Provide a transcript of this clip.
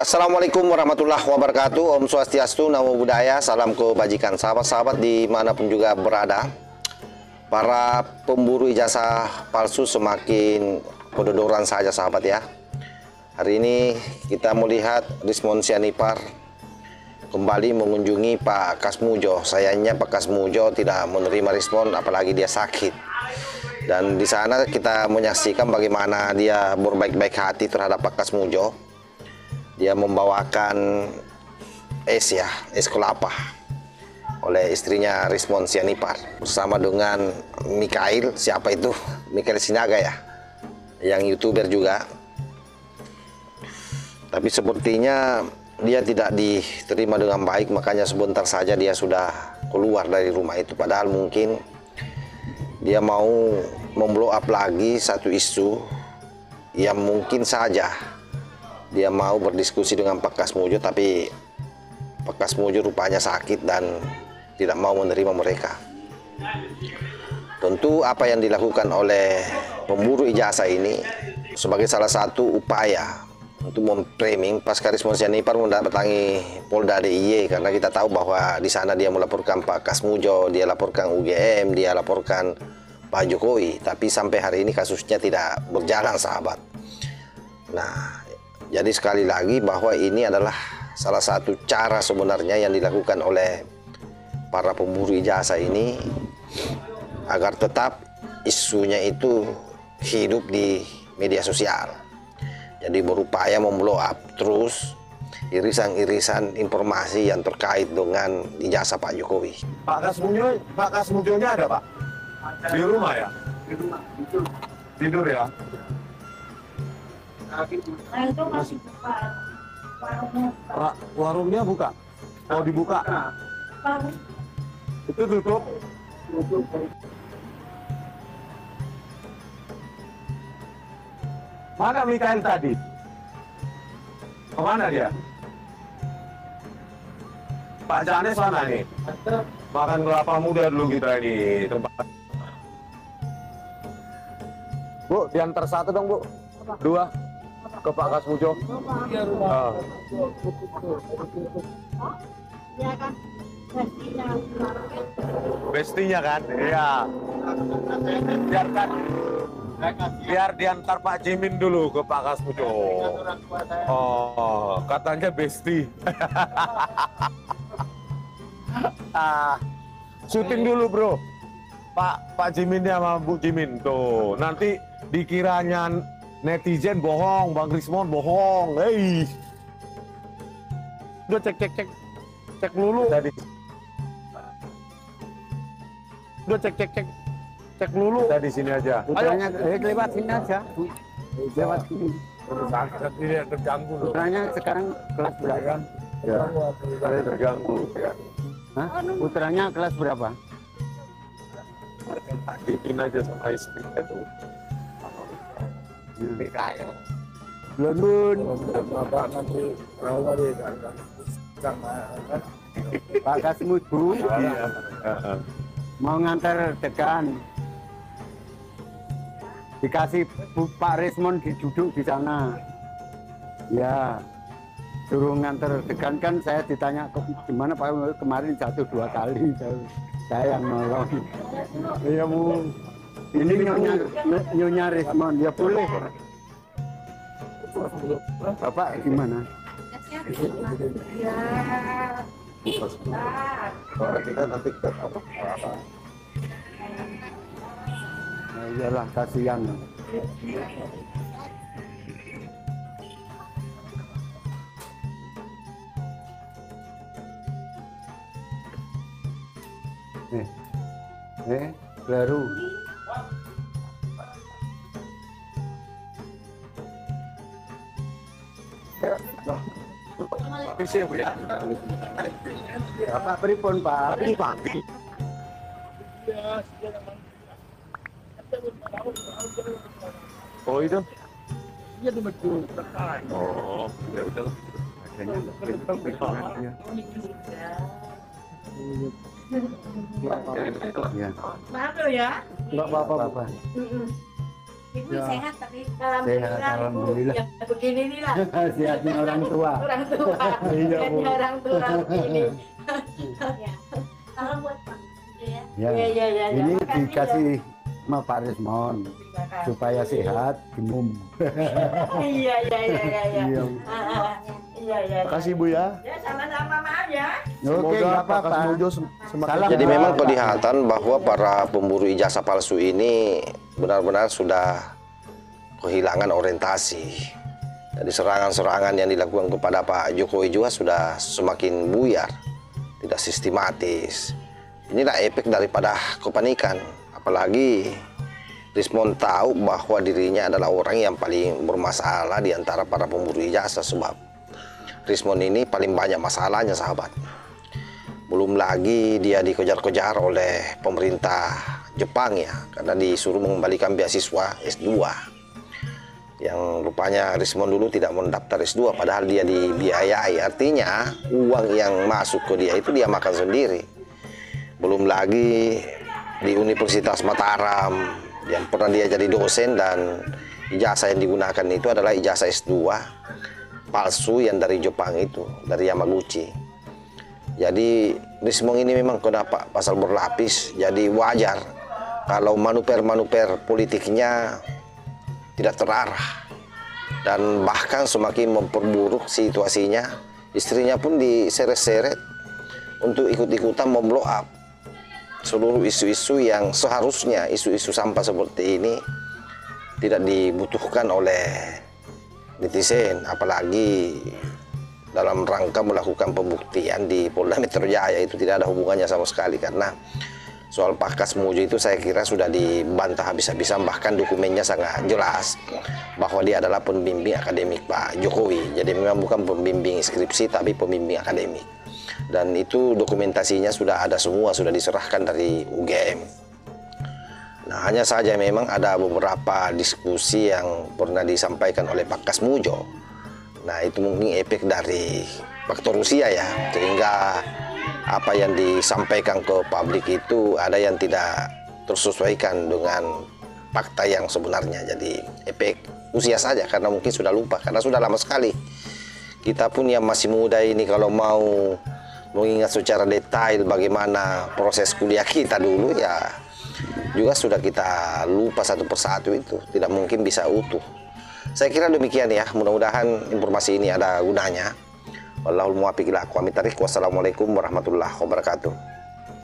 Assalamualaikum warahmatullahi wabarakatuh. Om Swastiastu, Namo Buddhaya, salam kebajikan. Sahabat-sahabat dimanapun juga berada, para pemburu ijazah palsu semakin kedodoran saja sahabat ya. Hari ini kita melihat Rismond Sianipar kembali mengunjungi Pak Kasmujo. Sayangnya Pak Kasmujo tidak menerima respon, apalagi dia sakit. Dan di sana kita menyaksikan bagaimana dia berbaik-baik hati terhadap Pak Kasmujo. Dia membawakan es kelapa oleh istrinya Rismond Sianipar bersama dengan Mikhail, siapa itu? Mikhail Sinaga ya, yang YouTuber juga. Tapi sepertinya dia tidak diterima dengan baik, makanya sebentar saja dia sudah keluar dari rumah itu. Padahal mungkin dia mau memblow up lagi satu isu yang mungkin saja dia mau berdiskusi dengan Pak Kasmujo, tapi Pak Kasmujo rupanya sakit dan tidak mau menerima mereka. Tentu apa yang dilakukan oleh pemburu ijazah ini sebagai salah satu upaya untuk memframing pasca Rismond Sianipar mendatangi Polda DIY, karena kita tahu bahwa di sana dia melaporkan Pak Kasmujo, dia laporkan UGM, dia laporkan Pak Jokowi, tapi sampai hari ini kasusnya tidak berjalan sahabat. Nah, jadi sekali lagi bahwa ini adalah salah satu cara sebenarnya yang dilakukan oleh para pemburu ijazah ini agar tetap isunya itu hidup di media sosial. Jadi berupaya memblow up terus irisan-irisan informasi yang terkait dengan ijazah Pak Jokowi. Pak Kasmujo-nya ada Pak? Di rumah ya? Di rumah. Tidur ya? Nah, itu masih buka. Warungnya buka? Oh, dibuka? Itu tutup? Tutup. Mana Mikhail tadi? Kemana dia? Pak Janes mana nih? Makan kelapa muda dulu kita ini tempat. Bu, diantar satu dong Bu. Dua. Ke Pak Kasmujo. Iya kan, Bestinya kan? Iya. Biar diantar Pak Jimin dulu ke Pak Kasmujo. Oh, katanya besti. Syuting dulu bro. Pak Jiminnya sama Bu Jimin tuh. Nanti dikiranya netizen bohong, Bang Rismond bohong. Hei. Udah cek dulu tadi. Udah cek dulu. Kita di sini aja. Putranya lewat sini aja. Lewat sini. Tidak terganggu loh. Putranya sekarang kelas berapa? Ya. Saya terganggu ya. Hah? Putranya kelas berapa? Bikin aja sama istrinya tuh. Mikhail. London. Bapak nanti Pak Kasmujo Iya. mau ngantar dekan. Dikasih Pak Rismond duduk di sana. Ya, suruh ngantar dekan, kan saya ditanya gimana Pak, kemarin 1-2 kali saya yang nolong. Iya Bu. Ini nyonya Rismond, ya boleh. Bapak gimana? Ya. Kita nanti ke apa? Nah, iyalah kasihan. Baru. Bisa Bu ya. Bapak pripun Pak? Pak. Oh itu? Iya di betul. Oh, ya udah. Ya. Maaf lo ya. Enggak apa-apa, Bapak. Ibu Ya. sehat tapi Sehat, alhamdulillah. Ya begini nih lah. Sehatin orang tua. Orang tua. Iya, Bu. Sehatnya orang tua begini. Ya. Salam buat Pak. Ya. Ya. Ya. Ini Makasih, dikasih sama Pak Rismon ya. Terima kasih. supaya sehat, gemum. Iya. Iya. Iya. Makasih Bu ya. Ya sama-sama maaf ya. Oke, Semoga nggak Pak apa-apa. Kasmujo semakin Salam. Jadi Pak. memang kelihatan bahwa para pemburu ijazah palsu ini benar-benar sudah kehilangan orientasi. Jadi serangan-serangan yang dilakukan kepada Pak Jokowi juga sudah semakin buyar, tidak sistematis. Inilah efek daripada kepanikan. Apalagi Rismon tahu bahwa dirinya adalah orang yang paling bermasalah di antara para pemburu ijazah, sebab Rismon ini paling banyak masalahnya, sahabat. Belum lagi dia dikejar-kejar oleh pemerintah Jepang ya, karena disuruh mengembalikan beasiswa S2. Yang rupanya Rismon dulu tidak mendaftar S2, padahal dia dibiayai. Artinya uang yang masuk ke dia itu dia makan sendiri. Belum lagi di Universitas Mataram yang pernah dia jadi dosen, dan ijazah yang digunakan itu adalah ijazah S2 palsu yang dari Jepang itu, dari Yamaguchi. Jadi Rismon ini memang kena pasal berlapis. Jadi wajar kalau manuver-manuver politiknya tidak terarah, dan bahkan semakin memperburuk situasinya. Istrinya pun diseret-seret untuk ikut-ikutan memblow up seluruh isu-isu yang seharusnya isu-isu sampah seperti ini tidak dibutuhkan oleh netizen, apalagi dalam rangka melakukan pembuktian di Polda Metro Jaya. Itu tidak ada hubungannya sama sekali, karena soal Pak Kasmujo itu saya kira sudah dibantah habis-habisan, bahkan dokumennya sangat jelas bahwa dia adalah pembimbing akademik Pak Jokowi. Jadi memang bukan pembimbing skripsi tapi pembimbing akademik. Dan itu dokumentasinya sudah ada semua, sudah diserahkan dari UGM. Nah, hanya saja memang ada beberapa diskusi yang pernah disampaikan oleh Pak Kasmujo. Nah, itu mungkin efek dari faktor usia ya, sehingga apa yang disampaikan ke publik itu ada yang tidak tersesuaikan dengan fakta yang sebenarnya. Jadi efek usia saja, karena mungkin sudah lupa, karena sudah lama sekali. Kita pun yang masih muda ini kalau mau mengingat secara detail bagaimana proses kuliah kita dulu ya juga sudah kita lupa satu persatu, itu tidak mungkin bisa utuh. Saya kira demikian ya, mudah-mudahan informasi ini ada gunanya. Wallahul muwaffiq ila aqwamit thariq. Wassalamualaikum warahmatullahi wabarakatuh.